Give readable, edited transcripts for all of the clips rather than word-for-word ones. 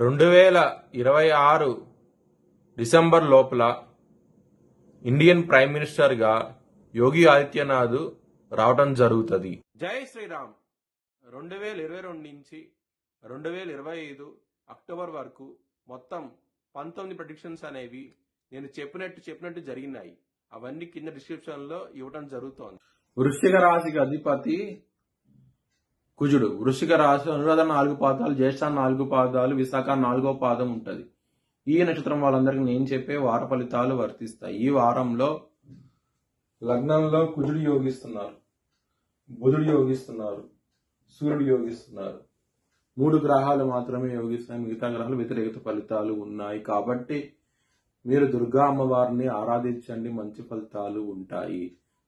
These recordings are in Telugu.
2026 డిసెంబర్ లోపల ఇండియన్ ప్రైమ్ మినిస్టర్గా యోగి ఆదిత్యనాథ్ రావడం జరుగుతుంది. జై శ్రీరామ్. 2022 నుంచి 2025 అక్టోబర్ వరకు మొత్తం 19 ప్రెడిక్షన్స్ అనేవి నేను చెప్పినట్టు జరిగినాయి. అవన్నీ కింద డిస్క్రిప్షన్ లో ఇవ్వడం జరుగుతోంది. వృశ్చిక రాశికి అధిపతి కుజుడు. వృశ్చిక రాశి అనురాధ 4 పాదాలు, జ్యేష్ఠ 4 పాదాలు, విశాఖ 4వ పాదం ఉంటది. ఈ నక్షత్రం వాళ్ళందరికీ నేను చెప్పే వార ఫలితాలు వర్తిస్తాయి. ఈ వారంలో లగ్నంలో కుజుడు యోగిస్తున్నారు, బుధుడు యోగిస్తున్నారు, సూర్యుడు యోగిస్తున్నారు. 3 గ్రహాలు మాత్రమే యోగిస్తున్నాయి. మిగతా గ్రహాలు వ్యతిరేకత ఫలితాలు ఉన్నాయి. కాబట్టి మీరు దుర్గా అమ్మవారిని ఆరాధించండి, మంచి ఫలితాలు ఉంటాయి.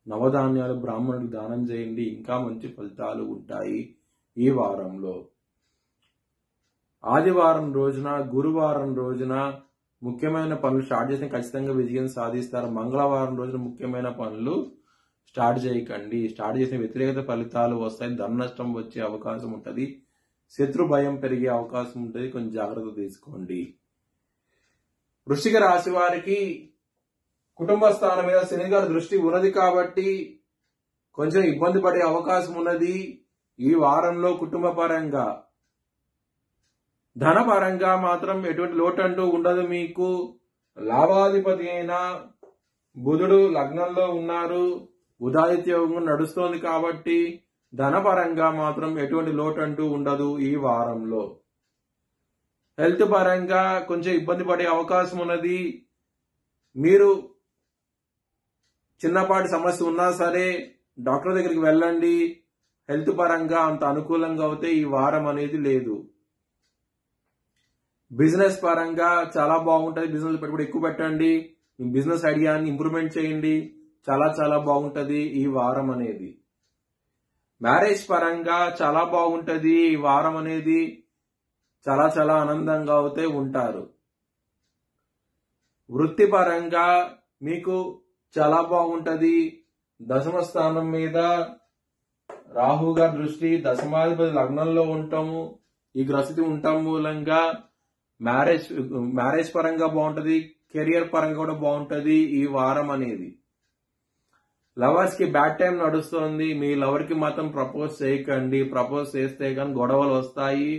నవధాన్యాలు బ్రాహ్మణుడికి దానం చేయండి, ఇంకా మంచి ఫలితాలు ఉంటాయి. ఈ వారంలో ఆదివారం రోజున, గురువారం రోజున ముఖ్యమైన పనులు స్టార్ట్ చేసిన ఖచ్చితంగా విజయం సాధిస్తారు. మంగళవారం రోజున ముఖ్యమైన పనులు స్టార్ట్ చేయకండి. స్టార్ట్ చేసిన వ్యతిరేకత ఫలితాలు వస్తాయి. ధన నష్టం వచ్చే అవకాశం ఉంటుంది. శత్రు భయం పెరిగే అవకాశం ఉంటుంది. కొంచెం జాగ్రత్త తీసుకోండి. వృశ్చిక రాశి వారికి కుటుంబ స్థానం మీద శని గారి దృష్టి ఉన్నది కాబట్టి కొంచెం ఇబ్బంది పడే అవకాశం ఉన్నది. ఈ వారంలో కుటుంబ పరంగా, ధన పరంగా మాత్రం ఎటువంటి లోటు అంటూ ఉండదు. మీకు లాభాధిపతి అయిన బుధుడు లగ్నంలో ఉన్నారు, బుధాదిత్య యోగం నడుస్తోంది కాబట్టి ధన పరంగా మాత్రం ఎటువంటి లోటు అంటూ ఉండదు. ఈ వారంలో హెల్త్ పరంగా కొంచెం ఇబ్బంది పడే అవకాశం ఉన్నది. మీరు చిన్నపాటి సమస్య ఉన్నా సరే డాక్టర్ దగ్గరికి వెళ్ళండి. హెల్త్ పరంగా అంత అనుకూలంగా అవుతే ఈ వారం అనేది లేదు. బిజినెస్ పరంగా చాలా బాగుంటది. బిజినెస్ పెట్టుబడి ఎక్కువ పెట్టండి. మీ బిజినెస్ ఐడియాని ఇంప్రూవ్మెంట్ చేయండి. చాలా బాగుంటది ఈ వారం అనేది. మ్యారేజ్ పరంగా చాలా బాగుంటది ఈ వారం అనేది. చాలా ఆనందంగా అవుతే ఉంటారు. వృత్తి పరంగా మీకు చాలా బాగుంటది. దశమ స్థానం మీద రాహు గారి దృష్టి, దశమాధిపతి లగ్నంలో ఉంటాము. ఈ గ్రహస్థితి ఉండటం మూలంగా మ్యారేజ్ పరంగా బాగుంటది. కెరియర్ పరంగా కూడా బాగుంటది ఈ వారం అనేది. లవర్స్ కి బ్యాడ్ టైం నడుస్తోంది. మీ లవర్ కి మాత్రం ప్రపోజ్ చేయకండి. ప్రపోజ్ చేస్తే కానీ గొడవలు వస్తాయి.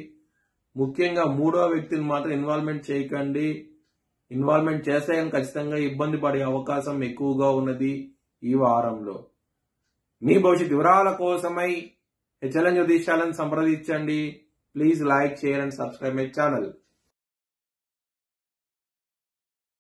ముఖ్యంగా 3వ వ్యక్తిని మాత్రం ఇన్వాల్వ్మెంట్ చేయకండి. ఇన్వాల్వ్మెంట్ చేస్తే కానీ ఖచ్చితంగా ఇబ్బంది పడే అవకాశం ఎక్కువగా ఉన్నది ఈ వారంలో. మీ భవిష్యత్ వివరాల కోసమై హెచ్ఎల్ఎన్ జ్యోతిష్యాలను సంప్రదించండి. Please like, share and subscribe my channel.